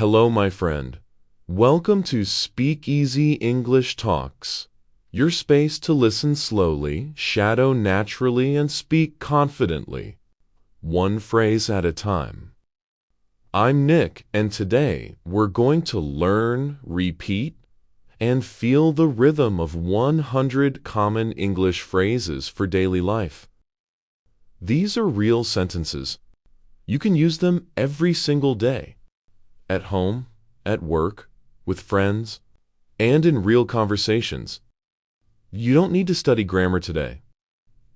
Hello, my friend. Welcome to SpeakEasy English Talks, your space to listen slowly, shadow naturally, and speak confidently, one phrase at a time. I'm Nick, and today we're going to learn, repeat, and feel the rhythm of 100 common English phrases for daily life. These are real sentences. You can use them every single day. At home, at work, with friends, and in real conversations. You don't need to study grammar today.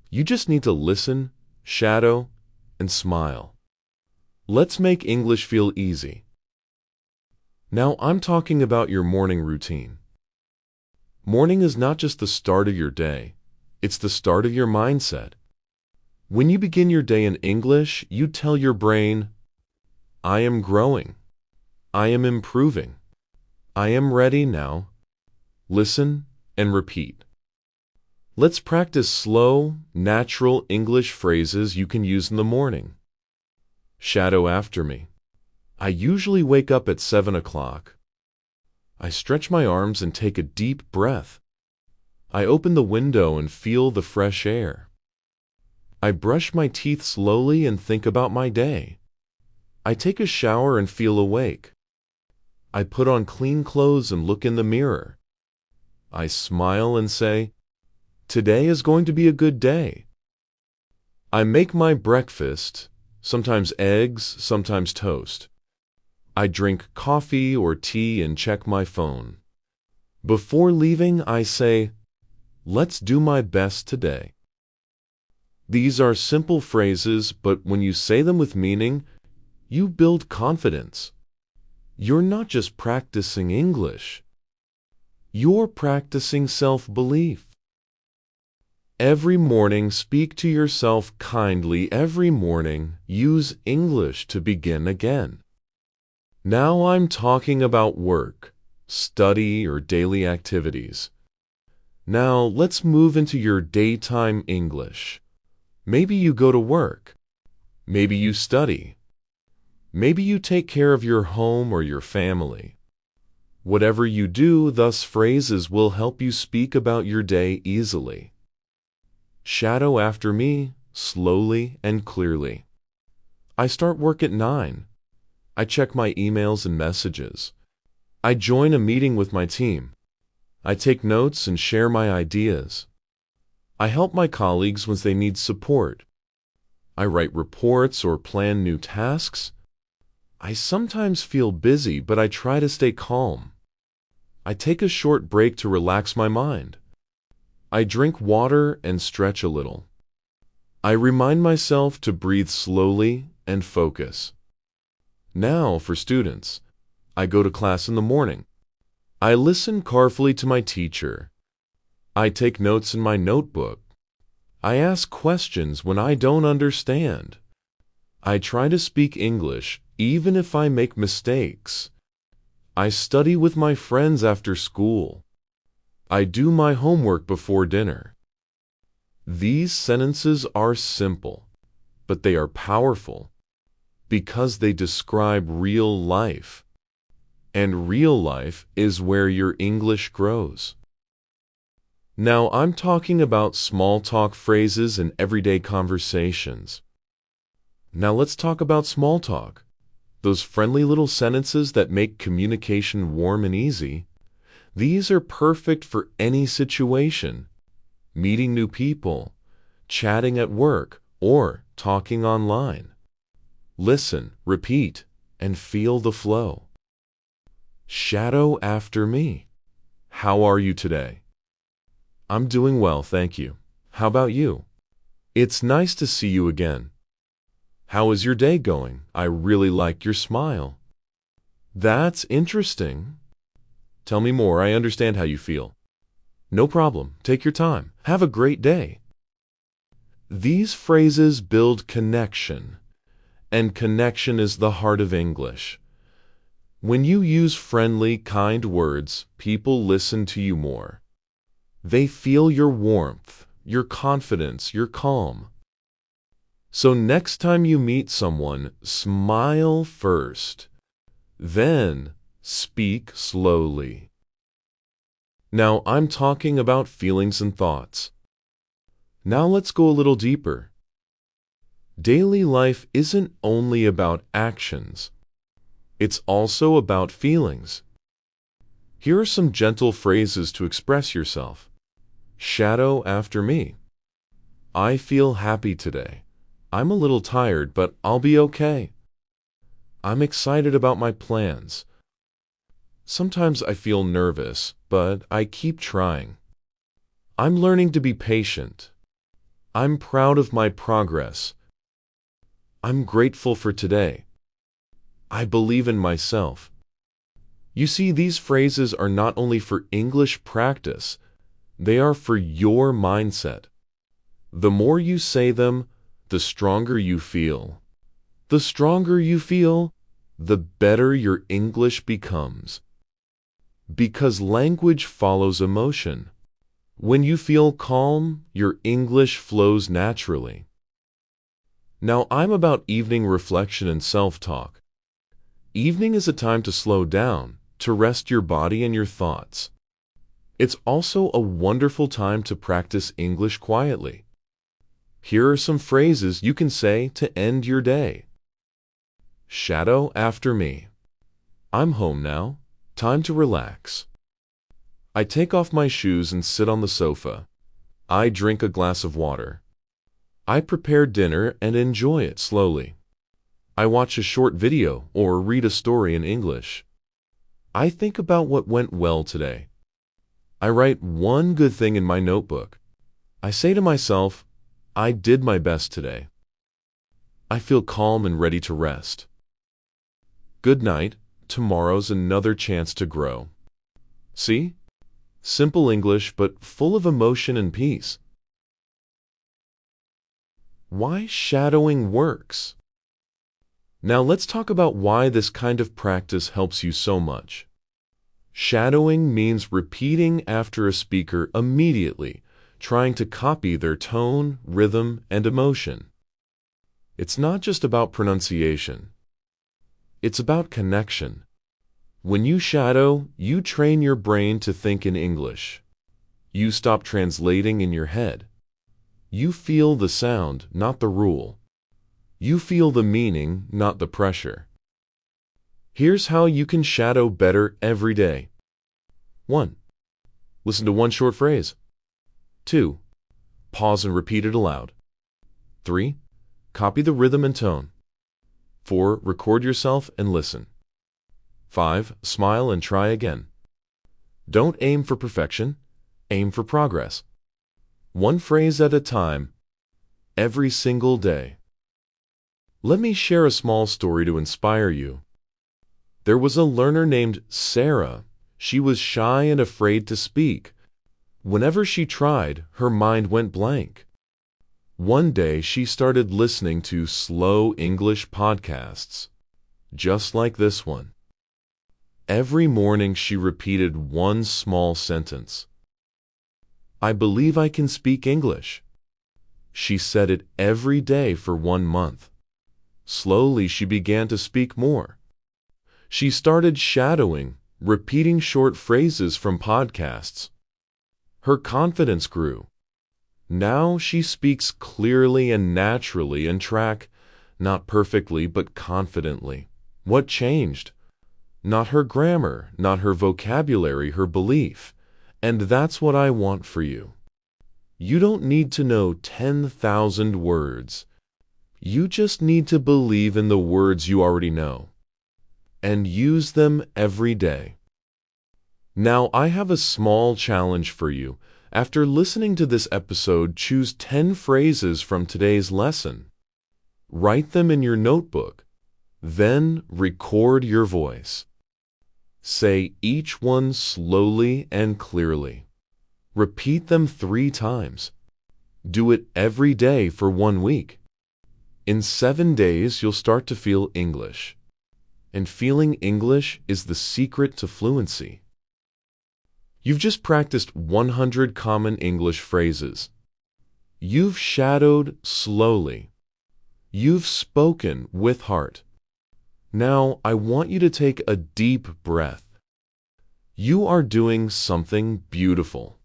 You just need to listen, shadow, and smile. Let's make English feel easy. Now I'm talking about your morning routine. Morning is not just the start of your day, it's the start of your mindset. When you begin your day in English, you tell your brain, I am growing. I am improving. I am ready now. Listen and repeat. Let's practice slow, natural English phrases you can use in the morning. Shadow after me. I usually wake up at 7 o'clock. I stretch my arms and take a deep breath. I open the window and feel the fresh air. I brush my teeth slowly and think about my day. I take a shower and feel awake. I put on clean clothes and look in the mirror. I smile and say, today is going to be a good day. I make my breakfast, sometimes eggs, sometimes toast. I drink coffee or tea and check my phone. Before leaving, I say, let's do my best today. These are simple phrases, but when you say them with meaning, you build confidence. You're not just practicing English. You're practicing self-belief. Every morning, speak to yourself kindly. Every morning, use English to begin again. Now I'm talking about work, study, or daily activities. Now let's move into your daytime English. Maybe you go to work. Maybe you study. Maybe you take care of your home or your family. Whatever you do, thus phrases will help you speak about your day easily. Shadow after me, slowly and clearly. I start work at 9. I check my emails and messages. I join a meeting with my team. I take notes and share my ideas. I help my colleagues when they need support. I write reports or plan new tasks. I sometimes feel busy, but I try to stay calm. I take a short break to relax my mind. I drink water and stretch a little. I remind myself to breathe slowly and focus. Now for students. I go to class in the morning. I listen carefully to my teacher. I take notes in my notebook. I ask questions when I don't understand. I try to speak English even if I make mistakes. I study with my friends after school. I do my homework before dinner. These sentences are simple, but they are powerful because they describe real life. And real life is where your English grows. Now I'm talking about small talk phrases in everyday conversations. Now let's talk about small talk. Those friendly little sentences that make communication warm and easy. These are perfect for any situation. Meeting new people, chatting at work, or talking online. Listen, repeat, and feel the flow. Shadow after me. How are you today? I'm doing well, thank you. How about you? It's nice to see you again. How is your day going? I really like your smile. That's interesting. Tell me more. I understand how you feel. No problem. Take your time. Have a great day. These phrases build connection, and connection is the heart of English. When you use friendly, kind words, people listen to you more. They feel your warmth, your confidence, your calm. So next time you meet someone, smile first. Then speak slowly. Now I'm talking about feelings and thoughts. Now let's go a little deeper. Daily life isn't only about actions. It's also about feelings. Here are some gentle phrases to express yourself. Shadow after me. I feel happy today. I'm a little tired, but I'll be okay. I'm excited about my plans. Sometimes I feel nervous, but I keep trying. I'm learning to be patient. I'm proud of my progress. I'm grateful for today. I believe in myself. You see, these phrases are not only for English practice, they are for your mindset. The more you say them, the stronger you feel. The stronger you feel, the better your English becomes. Because language follows emotion. When you feel calm, your English flows naturally. Now I'm about evening reflection and self-talk. Evening is a time to slow down, to rest your body and your thoughts. It's also a wonderful time to practice English quietly. Here are some phrases you can say to end your day. Shadow after me. I'm home now. Time to relax. I take off my shoes and sit on the sofa. I drink a glass of water. I prepare dinner and enjoy it slowly. I watch a short video or read a story in English. I think about what went well today. I write one good thing in my notebook. I say to myself, I did my best today. I feel calm and ready to rest. Good night. Tomorrow's another chance to grow. See? Simple English, but full of emotion and peace. Why shadowing works. Now let's talk about why this kind of practice helps you so much. Shadowing means repeating after a speaker immediately, trying to copy their tone, rhythm, and emotion. It's not just about pronunciation. It's about connection. When you shadow, you train your brain to think in English. You stop translating in your head. You feel the sound, not the rule. You feel the meaning, not the pressure. Here's how you can shadow better every day. 1. Listen to one short phrase. 2. Pause and repeat it aloud. 3. Copy the rhythm and tone. 4. Record yourself and listen. 5. Smile and try again. Don't aim for perfection, aim for progress. One phrase at a time, every single day. Let me share a small story to inspire you. There was a learner named Sarah. She was shy and afraid to speak. Whenever she tried, her mind went blank. One day she started listening to slow English podcasts, just like this one. Every morning she repeated one small sentence. I believe I can speak English. She said it every day for 1 month. Slowly she began to speak more. She started shadowing, repeating short phrases from podcasts. Her confidence grew. Now she speaks clearly and naturally and track, not perfectly but confidently. What changed? Not her grammar, not her vocabulary, her belief. And that's what I want for you. You don't need to know 10,000 words. You just need to believe in the words you already know. And use them every day. Now I have a small challenge for you. After listening to this episode, choose 10 phrases from today's lesson. Write them in your notebook. Then record your voice. Say each one slowly and clearly. Repeat them 3 times. Do it every day for 1 week. In 7 days, you'll start to feel English. And feeling English is the secret to fluency. You've just practiced 100 common English phrases. You've shadowed slowly. You've spoken with heart. Now, I want you to take a deep breath. You are doing something beautiful.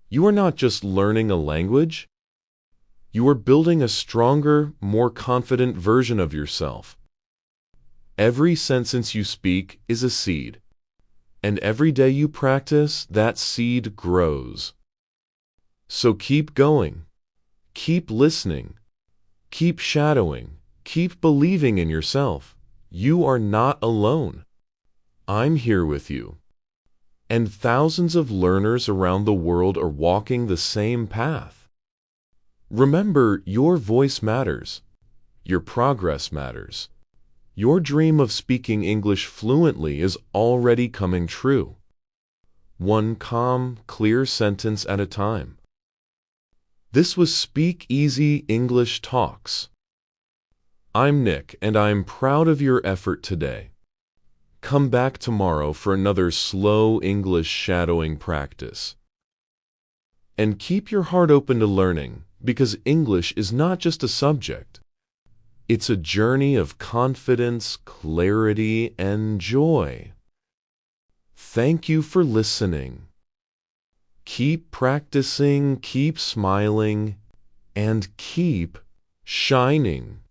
You are not just learning a language. You are building a stronger, more confident version of yourself. Every sentence you speak is a seed, and every day you practice, that seed grows. So keep going, keep listening, keep shadowing, keep believing in yourself. You are not alone. I'm here with you. And thousands of learners around the world are walking the same path. Remember, your voice matters. Your progress matters. Your dream of speaking English fluently is already coming true. One calm, clear sentence at a time. This was SpeakEasy English Talks. I'm Nick, and I'm proud of your effort today. Come back tomorrow for another slow English shadowing practice. And keep your heart open to learning, because English is not just a subject. It's a journey of confidence, clarity, and joy. Thank you for listening. Keep practicing, keep smiling, and keep shining.